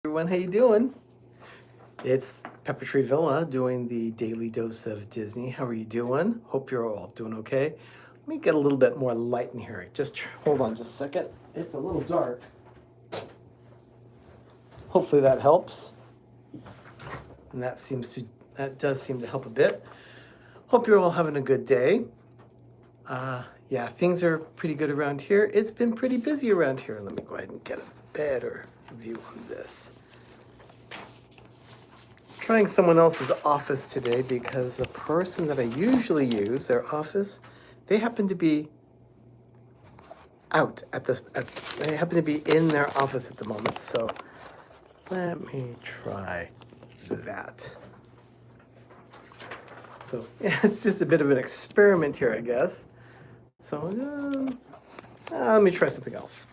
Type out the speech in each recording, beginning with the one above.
Everyone, how you doing? It's Pepper Tree Villa doing the daily dose of Disney. How are you doing? Hope you're all doing okay. Let me get a little bit more light in here. Just hold on just a second. It's a little dark. Hopefully that helps. And that does seem to help a bit. Hope you're all having a good day. Yeah, things are pretty good around here. It's been pretty busy around here. Let me go ahead and get a better view on this. Trying someone else's office today because the person that I usually use, their office, they happen to be out they happen to be in their office at the moment. So let me try that. So yeah, it's just a bit of an experiment here, I guess. So let me try something else.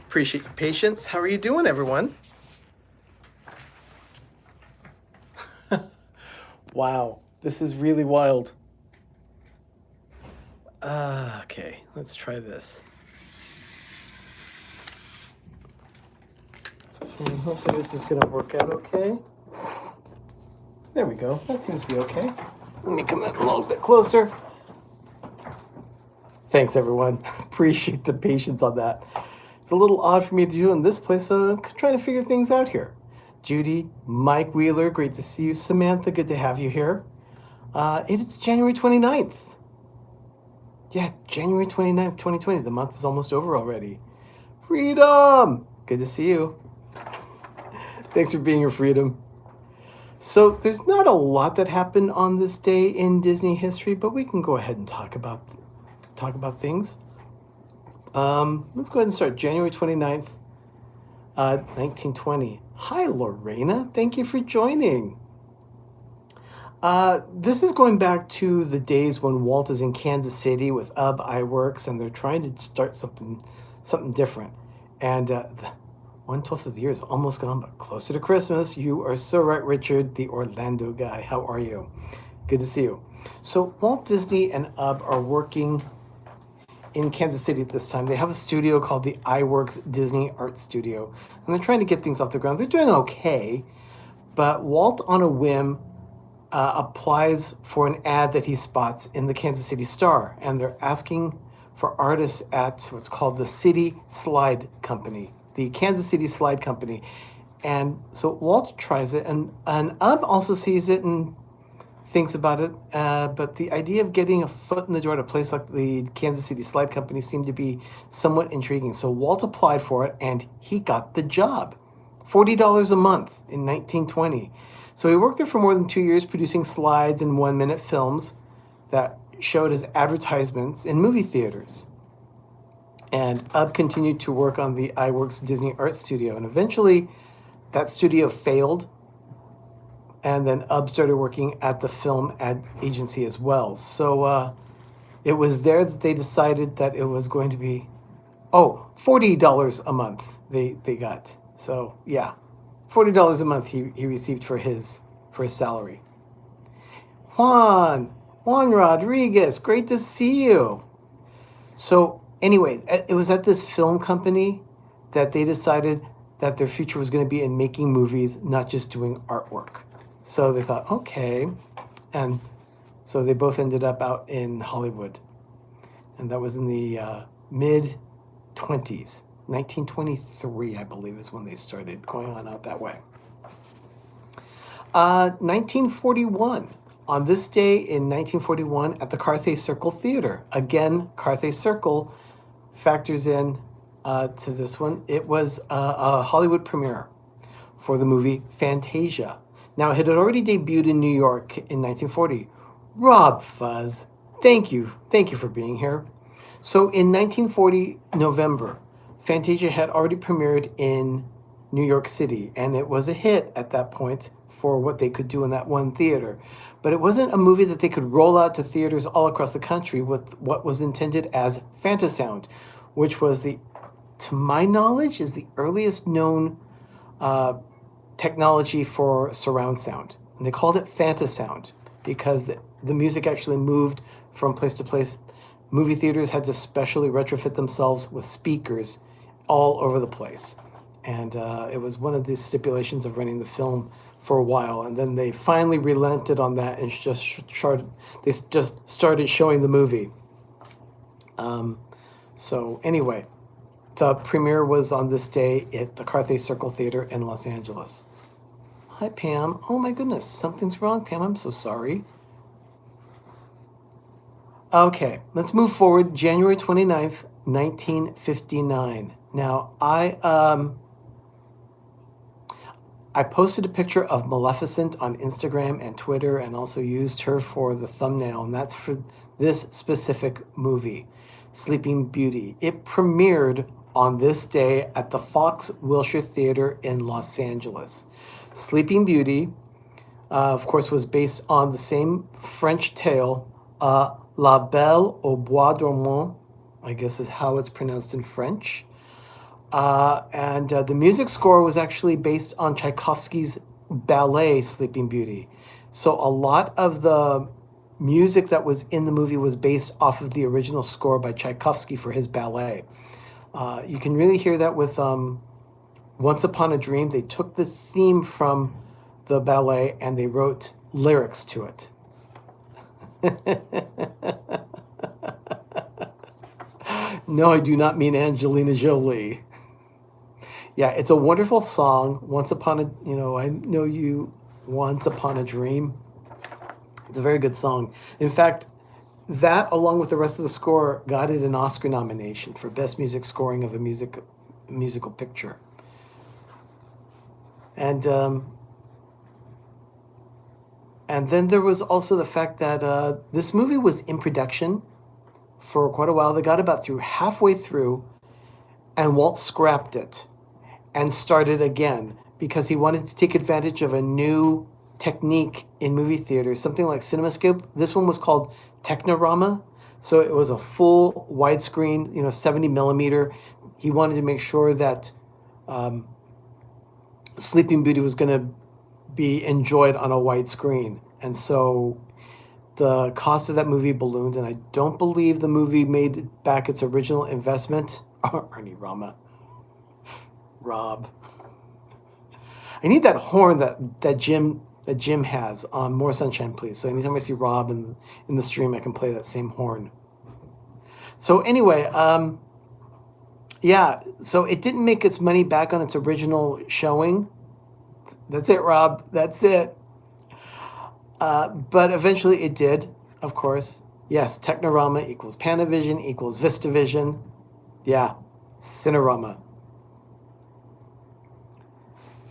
Appreciate your patience. How are you doing, everyone? Wow, this is really wild. Okay, let's try this. And hopefully this is gonna work out okay. There we go, that seems to be okay. Let me come in a little bit closer. Thanks, everyone. Appreciate the patience on that. It's a little odd for me to do in this place, so I'm trying to figure things out here. Judy, Mike Wheeler, great to see you. Samantha, good to have you here. It's January 29th. Yeah, January 29th, 2020. The month is almost over already. Freedom! Good to see you. Thanks for being here, Freedom. So there's not a lot that happened on this day in Disney history, but we can go ahead and talk about things. Let's go ahead and start January 29th, 1920. Hi, Lorena. Thank you for joining. This is going back to the days when Walt is in Kansas City with UB Iwerks, and they're trying to start something different. And the 1/12 of the year is almost gone, but closer to Christmas. You are so right, Richard, the Orlando guy. How are you? Good to see you. So Walt Disney and UB are working in Kansas City at this time. They have a studio called the Iwerks Disney Art Studio, and they're trying to get things off the ground. They're doing okay, but Walt, on a whim, applies for an ad that he spots in the Kansas City Star, and they're asking for artists at what's called the City Slide Company, the Kansas City Slide Company. And so Walt tries it, and UB also sees it and thinks about it, but the idea of getting a foot in the door at a place like the Kansas City Slide Company seemed to be somewhat intriguing. So Walt applied for it, and he got the job. $40 a month in 1920. So he worked there for more than 2 years, producing slides and 1-minute films that showed as advertisements in movie theaters. And UB continued to work on the Iwerks Disney Art Studio, and eventually that studio failed. And then UB started working at the film ad agency as well. So it was there that they decided that it was going to be, $40 a month they got. So yeah, $40 a month he received for his salary. Juan Rodriguez, great to see you. So anyway, it was at this film company that they decided that their future was going to be in making movies, not just doing artwork. So they thought, okay. And so they both ended up out in Hollywood. And that was in the mid-20s. 1923, I believe, is when they started going on out that way. 1941. On this day in 1941 at the Carthay Circle Theater. Again, Carthay Circle factors in to this one. It was a Hollywood premiere for the movie Fantasia. Now, it had already debuted in New York in 1940. Rob Fuzz, thank you for being here. So in 1940, November, Fantasia had already premiered in New York City, and it was a hit at that point for what they could do in that one theater. But it wasn't a movie that they could roll out to theaters all across the country with what was intended as Fantasound, which was to my knowledge, is the earliest known technology for surround sound. And they called it Fantasound because the music actually moved from place to place. Movie theaters had to specially retrofit themselves with speakers all over the place. And it was one of the stipulations of renting the film for a while, and then they finally relented on that and just started showing the movie. So anyway, the premiere was on this day at the Carthay Circle Theater in Los Angeles. Hi, Pam. Oh my goodness, something's wrong, Pam. I'm so sorry. Okay, let's move forward. January 29th, 1959. Now, I posted a picture of Maleficent on Instagram and Twitter and also used her for the thumbnail, and that's for this specific movie, Sleeping Beauty. It premiered on this day at the Fox Wilshire Theater in Los Angeles. Sleeping Beauty, of course, was based on the same French tale, La Belle au Bois Dormant, I guess is how it's pronounced in French. And the music score was actually based on Tchaikovsky's ballet Sleeping Beauty. So a lot of the music that was in the movie was based off of the original score by Tchaikovsky for his ballet. You can really hear that with Once Upon a Dream. They took the theme from the ballet and they wrote lyrics to it. No, I do not mean Angelina Jolie. Yeah, it's a wonderful song. I Know You, Once Upon a Dream. It's a very good song. In fact, that, along with the rest of the score, got it an Oscar nomination for Best Music Scoring of a musical picture. And then there was also the fact that this movie was in production for quite a while. They got about halfway through, and Walt scrapped it and started again because he wanted to take advantage of a new technique in movie theaters, something like CinemaScope. This one was called Technorama. So it was a full widescreen, 70 millimeter. He wanted to make sure that Sleeping Beauty was going to be enjoyed on a wide screen. And so the cost of that movie ballooned, and I don't believe the movie made back its original investment. Arnie Rama. Rob. I need that horn that Jim has on More Sunshine Please. So anytime I see Rob in the stream, I can play that same horn. So anyway, yeah, so it didn't make its money back on its original showing. That's it, Rob. That's it. But eventually it did, of course. Yes, Technorama equals Panavision equals VistaVision. Yeah, Cinerama.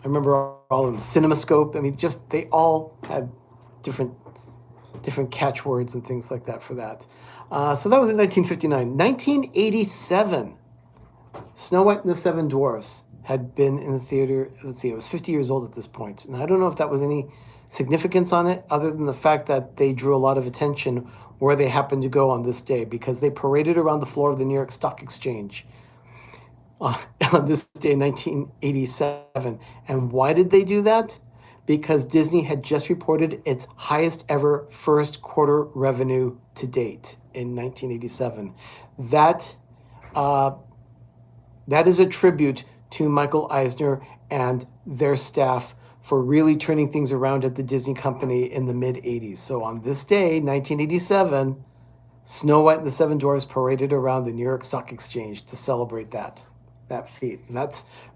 I remember all of them. CinemaScope. I mean, just they all had different catchwords and things like that for that. So that was in 1959. 1987, Snow White and the Seven Dwarfs had been in the theater. Let's see, it was 50 years old at this point. And I don't know if that was any significance on it other than the fact that they drew a lot of attention where they happened to go on this day because they paraded around the floor of the New York Stock Exchange on this day in 1987. And why did they do that? Because Disney had just reported its highest ever first quarter revenue to date in 1987. That is a tribute to Michael Eisner and their staff for really turning things around at the Disney company in the mid-'80s. So on this day, 1987, Snow White and the Seven Dwarfs paraded around the New York Stock Exchange to celebrate that feat. And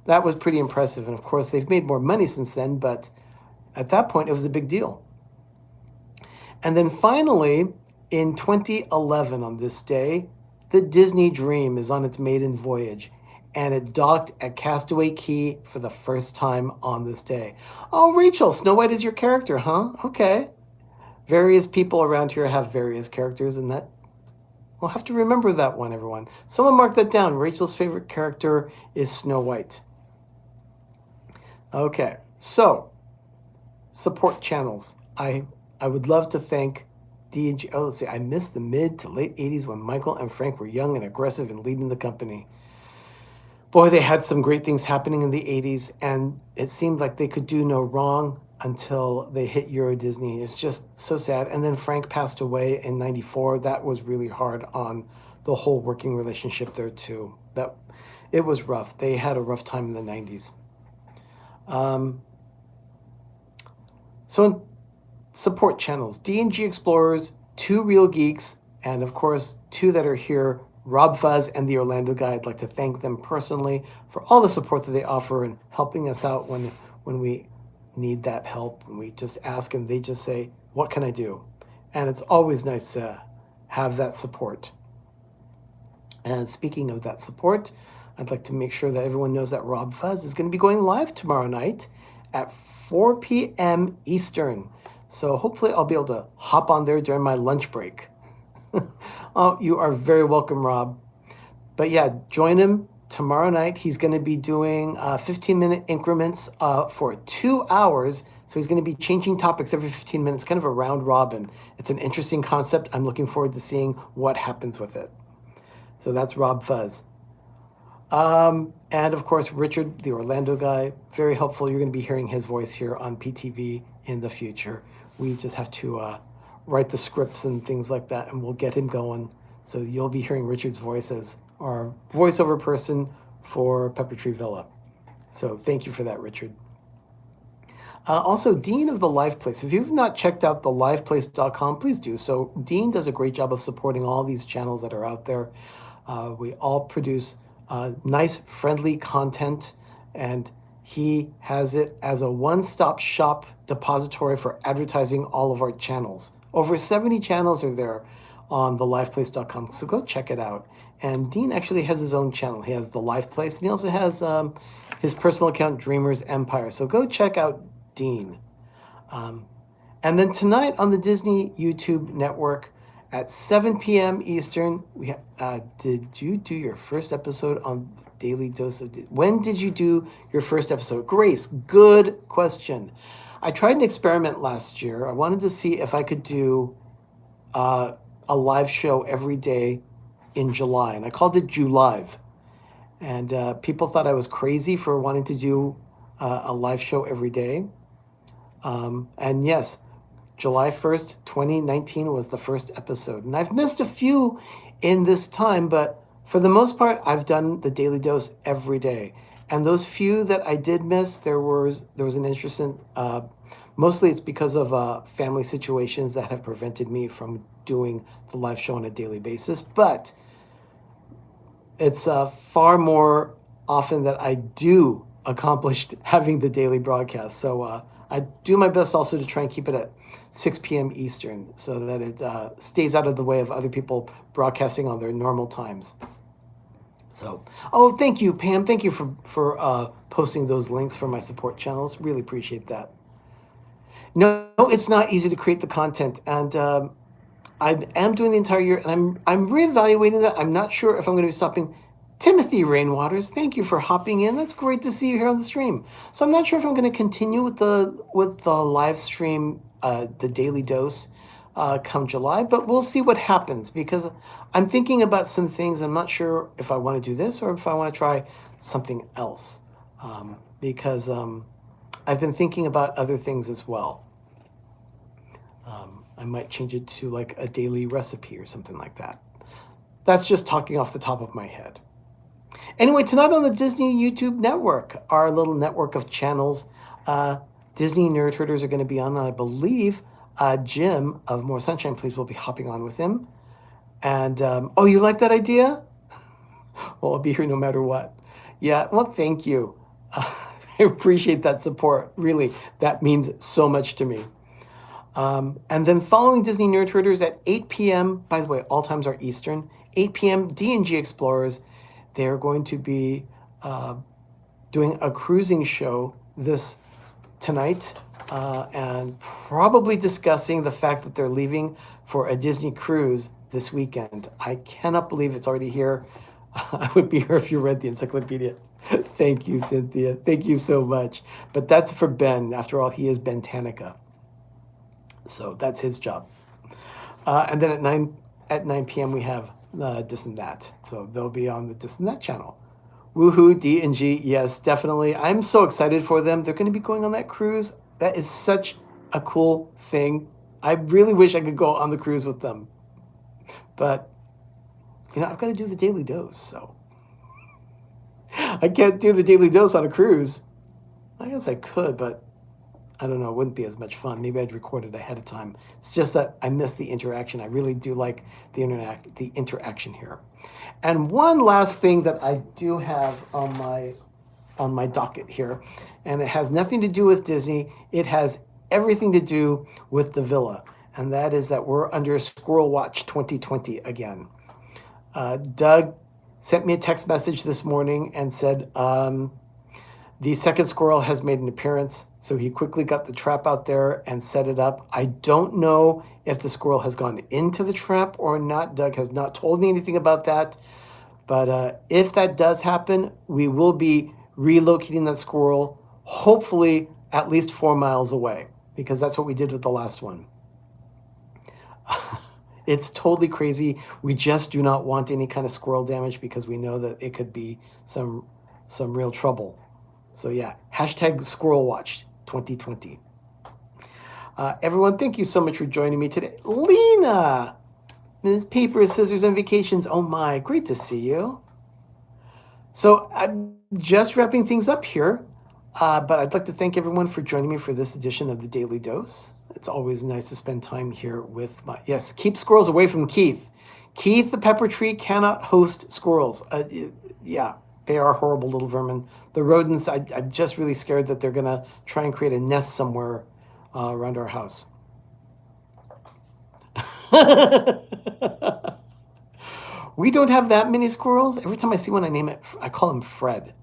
that was pretty impressive. And of course, they've made more money since then, but at that point, it was a big deal. And then finally, in 2011, on this day, the Disney Dream is on its maiden voyage, and it docked at Castaway Cay for the first time on this day. Oh, Rachel, Snow White is your character, huh? Okay. Various people around here have various characters, and that we'll have to remember that one, everyone. Someone mark that down. Rachel's favorite character is Snow White. Okay, so support channels. I would love to thank D&G. Oh, let's see. I missed the mid to late 80s when Michael and Frank were young and aggressive and leading the company. Boy, they had some great things happening in the 80s, and it seemed like they could do no wrong until they hit Euro Disney. It's just so sad. And then Frank passed away in 94. That was really hard on the whole working relationship there, too. That It was rough. They had a rough time in the 90s. So in support channels, D&G Explorers, Two Real Geeks, and of course, two that are here, Rob Fuzz and the Orlando Guy. I'd like to thank them personally for all the support that they offer and helping us out when we need that help. And we just ask and they just say, what can I do? And it's always nice to have that support. And speaking of that support, I'd like to make sure that everyone knows that Rob Fuzz is going to be going live tomorrow night at 4 p.m. Eastern. So hopefully I'll be able to hop on there during my lunch break. Oh, you are very welcome, Rob. But yeah, join him tomorrow night. He's going to be doing 15-minute increments for 2 hours. So he's going to be changing topics every 15 minutes, kind of a round robin. It's an interesting concept. I'm looking forward to seeing what happens with it. So that's Rob Fuzz. And of course, Richard, the Orlando Guy, very helpful. You're going to be hearing his voice here on PTV in the future. We just have to write the scripts and things like that, and we'll get him going. So you'll be hearing Richard's voice as our voiceover person for Pepper Tree Villa. So thank you for that, Richard. Also, Dean of The Live Place. If you've not checked out theliveplace.com, please do so. Dean does a great job of supporting all these channels that are out there. We all produce nice, friendly content, and he has it as a one-stop shop depository for advertising all of our channels. Over 70 channels are there on theliveplace.com, so go check it out. And Dean actually has his own channel. He has The Live Place, and he also has his personal account, Dreamer's Empire. So go check out Dean. And then tonight on the Disney YouTube network at 7 p.m. Eastern, we did you do your first episode on Daily Dose of Disney? When did you do your first episode? Grace, good question. I tried an experiment last year. I wanted to see if I could do a live show every day in July, and I called it Julive. And people thought I was crazy for wanting to do a live show every day. And yes, July 1st, 2019 was the first episode. And I've missed a few in this time, but for the most part, I've done the Daily Dose every day. And those few that I did miss, there was an interesting, mostly it's because of family situations that have prevented me from doing the live show on a daily basis. But it's far more often that I do accomplish having the daily broadcast. So I do my best also to try and keep it at 6 p.m. Eastern so that it stays out of the way of other people broadcasting on their normal times. So, oh, thank you, Pam. Thank you for posting those links for my support channels. Really appreciate that. No, it's not easy to create the content, and I am doing the entire year, and I'm reevaluating that. I'm not sure if I'm going to be stopping. Timothy Rainwaters, thank you for hopping in. That's great to see you here on the stream. So I'm not sure if I'm going to continue with the live stream, the Daily Dose, come July, but we'll see what happens because I'm thinking about some things. I'm not sure if I want to do this or if I want to try something else because I've been thinking about other things as well. I might change it to like a daily recipe or something like that. That's just talking off the top of my head. Anyway, tonight on the Disney YouTube network, our little network of channels, Disney Nerd Herders are going to be on, and I believe Jim of More Sunshine Please will be hopping on with him. And, oh, you like that idea? Well, I'll be here no matter what. Yeah, well, thank you. I appreciate that support. Really, that means so much to me. And then following Disney Nerd Herders at 8 p.m., by the way, all times are Eastern, 8 p.m., D&G Explorers. They're going to be doing a cruising show tonight and probably discussing the fact that they're leaving for a Disney cruise this weekend. I cannot believe it's already here. I would be here if you read the encyclopedia. Thank you, Cynthia. Thank you so much. But that's for Ben. After all, he is Ben Tanica. So that's his job. And then at 9 p.m. we have This and That. So they'll be on the This and That channel. Woohoo, D&G. Yes, definitely. I'm so excited for them. They're going to be going on that cruise. That is such a cool thing. I really wish I could go on the cruise with them. But, I've got to do the Daily Dose, so. I can't do the daily dose on a cruise. I guess I could, but I don't know. It wouldn't be as much fun. Maybe I'd record it ahead of time. It's just that I miss the interaction. I really do like the interaction here. And one last thing that I do have on my docket here, and it has nothing to do with Disney. It has everything to do with the villa, and that is that we're under Squirrel Watch 2020 again. Doug sent me a text message this morning and said, the second squirrel has made an appearance, so he quickly got the trap out there and set it up. I don't know if the squirrel has gone into the trap or not. Doug has not told me anything about that. But if that does happen, we will be relocating that squirrel, hopefully at least 4 miles away, because that's what we did with the last one. It's totally crazy. We just do not want any kind of squirrel damage because we know that it could be some real trouble. So yeah, hashtag Squirrel Watch 2020. Everyone, thank you so much for joining me today. Lena, Ms. Papers, Scissors, and Vacations. Oh my, great to see you. So I'm just wrapping things up here, but I'd like to thank everyone for joining me for this edition of the Daily Dose. It's always nice to spend time here with yes, keep squirrels away from Keith. Keith the pepper tree cannot host squirrels. Yeah, they are horrible little vermin. The rodents, I'm just really scared that they're going to try and create a nest somewhere around our house. We don't have that many squirrels. Every time I see one, I call him Fred.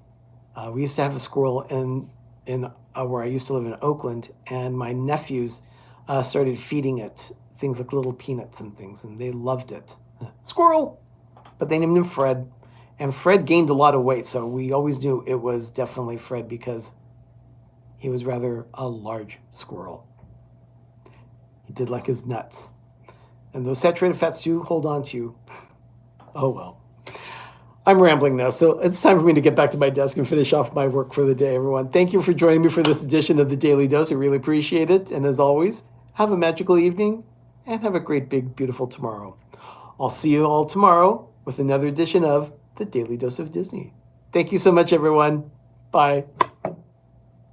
We used to have a squirrel in where I used to live in Oakland, and my nephews started feeding it things like little peanuts and things, and they loved it. Squirrel! But they named him Fred. And Fred gained a lot of weight, so we always knew it was definitely Fred because he was rather a large squirrel. He did like his nuts. And those saturated fats do hold on to you. Oh well. I'm rambling now, so it's time for me to get back to my desk and finish off my work for the day, everyone. Thank you for joining me for this edition of the Daily Dose. I really appreciate it. And as always, have a magical evening and have a great, big, beautiful tomorrow. I'll see you all tomorrow with another edition of the Daily Dose of Disney. Thank you so much, everyone. Bye.